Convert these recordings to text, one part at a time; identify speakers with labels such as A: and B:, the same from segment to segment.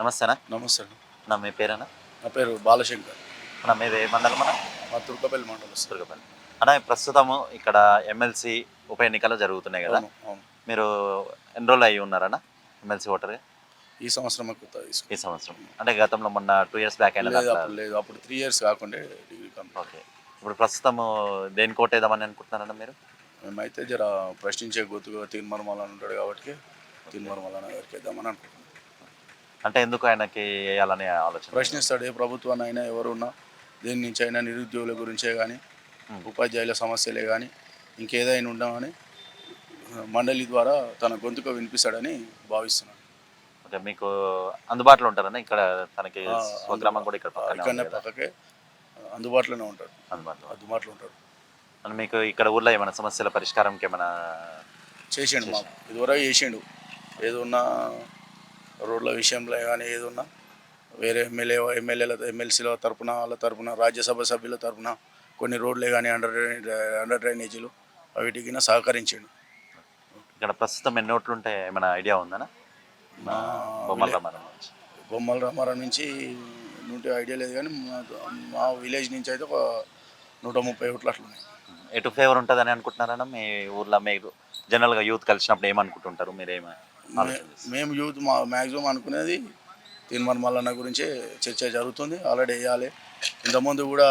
A: నమస్తే అన్న.
B: నమస్తే అండి.
A: మీ పేరేనా?
B: నా పేరు బాలశంకర్.
A: మీది ఏ మండలం అన్న?
B: మా తుర్కపల్లి మండలం సార్.
A: దుర్గపల్లి. ప్రస్తుతము ఇక్కడ ఎమ్మెల్సీ ఉప ఎన్నికలు జరుగుతున్నాయి కదా,
B: అవును అవును.
A: మీరు ఎన్రోల్ అయ్యి ఉన్నారన్న ఎమ్మెల్సీ ఓటర్గా?
B: ఈ సంవత్సరం కొత్త
A: ఈ సంవత్సరం అంటే గతంలో మొన్న 2 years బ్యాక్ అయినా
B: లేదు,
A: దాంట్లో?
B: అప్పుడు లేదు, అప్పుడు 3 years కాకుండా డిగ్రీ కంప్లీట్.
A: ఓకే. ఇప్పుడు ప్రస్తుతము దేనికి ఓటేద్దామని అనుకుంటున్నారన్న మీరు?
B: మేమైతే జర ప్రశ్నించే గుర్తుగా తీర్మానం ఉంటాడు కాబట్టి తీర్మానం గారికి వేద్దామని అనుకుంటున్నాం.
A: అంటే ఎందుకు ఆయనకి వేయాలనే ఆలోచన?
B: ప్రశ్నిస్తాడు ఏ ప్రభుత్వాన్ని అయినా, ఎవరున్నా దేని నుంచి అయినా, నిరుద్యోగుల గురించే కానీ, ఉపాధ్యాయుల సమస్యలే కానీ, ఇంకేదైనా ఉండమని మండలి ద్వారా తన గొంతుకు వినిపిస్తాడని భావిస్తున్నాను.
A: ఓకే. మీకు అందుబాటులో ఉంటారన్న ఇక్కడ? తనకి స్వగ్రామం కూడా ఇక్కడ
B: ఇక్కడనే పక్కకే అందుబాటులోనే ఉంటాడు. అందుబాటులో ఉంటాడు.
A: మీకు ఇక్కడ ఊర్లో ఏమైనా సమస్యల పరిష్కారంకి ఏమైనా
B: చేసిండు? మాకు ఇదివరకు చేసిండు. ఏదున్నా రోడ్ల విషయంలో కానీ, ఏదున్నా వేరే ఎమ్మెల్యేల ఎమ్మెల్సీల తరపున, వాళ్ళ తరపున, రాజ్యసభ సభ్యుల తరపున కొన్ని రోడ్లే కానీ, అండర్ డ్రైనేజీలు వీటికి సహకరించిండు.
A: ఇక్కడ ప్రస్తుతం ఎన్ని ఓట్లు ఉంటే ఏమైనా ఐడియా ఉందనా?
B: బొమ్మల రామారావు నుంచి ఐడియా లేదు కానీ మా విలేజ్ నుంచి అయితే ఒక 130 ఓట్లు అట్లా ఉన్నాయి.
A: ఎటు ఫేవర్ ఉంటుందని అనుకుంటున్నారన్న మీ ఊర్లో? మీరు జనరల్గా యూత్ కలిసినప్పుడు ఏమనుకుంటుంటారు మీరేమో?
B: మేము యూత్ మ్యాక్సిమం అనుకునేది తీర్మానం మల్లన్న గురించే చర్చ జరుగుతుంది. ఆల్రెడీ వేయాలి. ఇంతకుముందు కూడా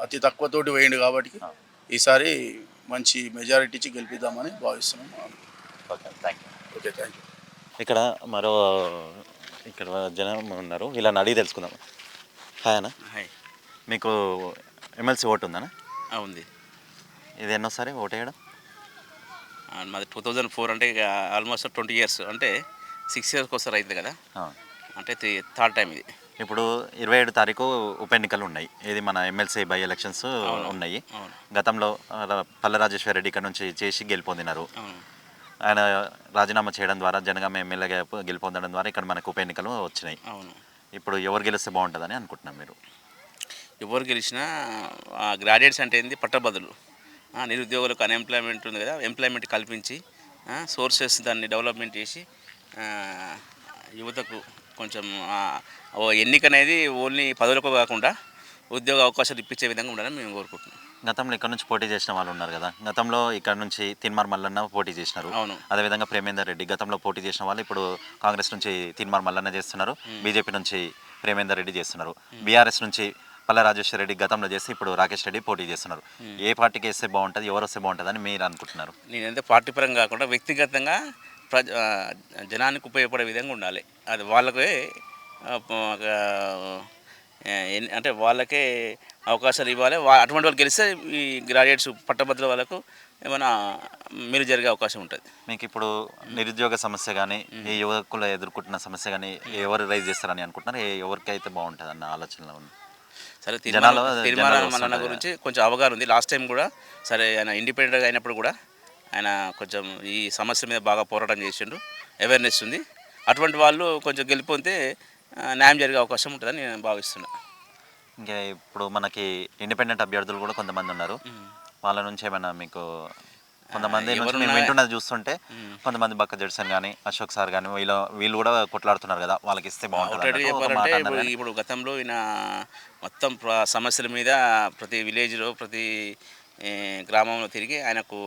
B: అతి తక్కువతోటి వేయండి కాబట్టి ఈసారి మంచి మెజారిటీ ఇచ్చి గెలిపిద్దామని భావిస్తున్నాం.
A: Okay, thank you.
B: Okay, thank you.
A: ఇక్కడ జనం ఉన్నారు, ఇలా అడిగి తెలుసుకుందాం. హాయ్ అన్న.
C: హాయ్.
A: మీకు ఎమ్మెల్సీ ఓటు ఉందన్నా?
C: ఉంది.
A: ఇది ఎన్నోసారి ఓటు వేయడం?
C: మాది 2004, అంటే ఆల్మోస్ట్ 20 years, అంటే 6 years ఒకసారి అవుతుంది కదా, అంటే థర్డ్ టైం ఇది.
A: ఇప్పుడు 27 తారీఖు ఉప ఎన్నికలు ఉన్నాయి. ఇది మన ఎమ్మెల్సీ బై ఎలక్షన్స్ ఉన్నాయి. గతంలో పల్లె రాజేశ్వర రెడ్డి ఇక్కడ నుంచి చేసి గెలుపొందినారు. ఆయన రాజీనామా చేయడం ద్వారా జనగామ ఎమ్మెల్యేగా గెలుపొందడం ద్వారా ఇక్కడ మనకు ఉప ఎన్నికలు వచ్చినాయి. ఇప్పుడు ఎవరు గెలిస్తే బాగుంటుందని అనుకుంటున్నాం మీరు?
C: ఎవరు గెలిచినా గ్రాడ్యుయేట్స్ అంటే ఏంది, పట్టభద్రులు, నిరుద్యోగులకు అన్ఎంప్లాయ్మెంట్ ఉంది కదా, ఎంప్లాయ్మెంట్ కల్పించి సోర్సెస్ దాన్ని డెవలప్మెంట్ చేసి యువతకు కొంచెం ఎన్నిక అనేది ఓన్లీ పదవులకు కాకుండా ఉద్యోగ అవకాశాలు ఇప్పించే విధంగా ఉండాలని మేము కోరుకుంటున్నాం.
A: గతంలో ఇక్కడ నుంచి పోటీ చేసిన వాళ్ళు ఉన్నారు కదా, గతంలో ఇక్కడ నుంచి తీన్మార్ మల్లన్న పోటీ చేసినారు.
C: అవును.
A: అదేవిధంగా ప్రేమేందర్ రెడ్డి గతంలో పోటీ చేసిన వాళ్ళు ఇప్పుడు కాంగ్రెస్ నుంచి తీన్మార్ మల్లన్న చేస్తున్నారు, బీజేపీ నుంచి ప్రేమేందర్ రెడ్డి చేస్తున్నారు, బీఆర్ఎస్ నుంచి పల్లె రాజేశ్వర రెడ్డి గతంలో చేసి ఇప్పుడు రాకేష్ రెడ్డి పోటీ చేస్తున్నారు. ఏ పార్టీకి వేస్తే బాగుంటుంది, ఎవరు వస్తే బాగుంటుంది అని మీరు అనుకుంటున్నారు?
C: నేనంటే పార్టీ పరంగా కాకుండా వ్యక్తిగతంగా జనానికి ఉపయోగపడే విధంగా ఉండాలి. అది వాళ్ళకే అంటే వాళ్ళకే అవకాశాలు ఇవ్వాలి. అటువంటి వాళ్ళు గెలిస్తే ఈ గ్రాడ్యుయేట్స్ పట్టభద్రుల వాళ్ళకు ఏమైనా మీరు జరిగే అవకాశం ఉంటుంది.
A: మీకు ఇప్పుడు నిరుద్యోగ సమస్య కానీ, ఈ యువకులు ఎదుర్కొంటున్న సమస్య కానీ ఎవరు రైజ్ చేస్తారని అనుకుంటున్నారు? ఎవరికి అయితే బాగుంటుంది అన్న ఆలోచనలో ఉంది?
C: సరే, తీర్మానం మల్లన్న గురించి కొంచెం అవగాహన ఉంది. లాస్ట్ టైం కూడా సరే ఆయన ఇండిపెండెంట్గా అయినప్పుడు కూడా ఆయన కొంచెం ఈ సమస్య మీద బాగా పోరాటం చేసిండు, అవేర్నెస్ ఉంది. అటువంటి వాళ్ళు కొంచెం గెలిపోతే న్యాయం జరిగే అవకాశం ఉంటుందని నేను భావిస్తున్నా.
A: ఇంకా ఇప్పుడు మనకి ఇండిపెండెంట్ అభ్యర్థులు కూడా కొంతమంది ఉన్నారు, వాళ్ళ నుంచి ఏమైనా మీకు? కొంతమంది మేము వింటున్నది చూస్తుంటే కొంతమంది బక్క జడ్సన్ కానీ, అశోక్ సార్ కానీ వీళ్ళు కూడా కొట్లాడుతున్నారు కదా, వాళ్ళకి ఇస్తే బాగుంటుంది.
C: చెప్పాలంటే ఇప్పుడు గతంలో ఈయన మొత్తం సమస్యల మీద ప్రతి విలేజ్లో, ప్రతి గ్రామంలో తిరిగి ఆయనకు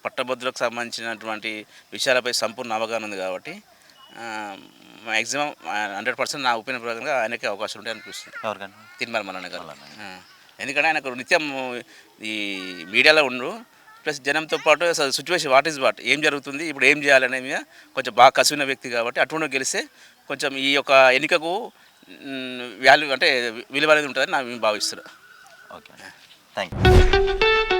C: పట్టభద్రులకు సంబంధించినటువంటి విషయాలపై సంపూర్ణ అవగాహన ఉంది కాబట్టి మ్యాక్సిమం 100% నా ఒపీనియన్ ప్రకారంగా ఆయనకే అవకాశం ఉంటాయి అనిపిస్తుంది.
A: ఎవరికైనా
C: తీర్మానం మల్లన్న గారు. ఎందుకంటే ఆయనకు నిత్యం ఈ మీడియాలో ఉండు, ప్లస్ జనంతో పాటు అసలు సిచ్యువేషన్ వాట్ ఏం జరుగుతుంది, ఇప్పుడు ఏం చేయాలనే మీద కొంచెం బాగా కసివిన వ్యక్తి కాబట్టి అటువంటి గెలిస్తే కొంచెం ఈ యొక్క ఎన్నికకు వాల్యూ అంటే విలువ అనేది ఉంటుందని నేను భావిస్తున్నాను.
A: Okay, thank you.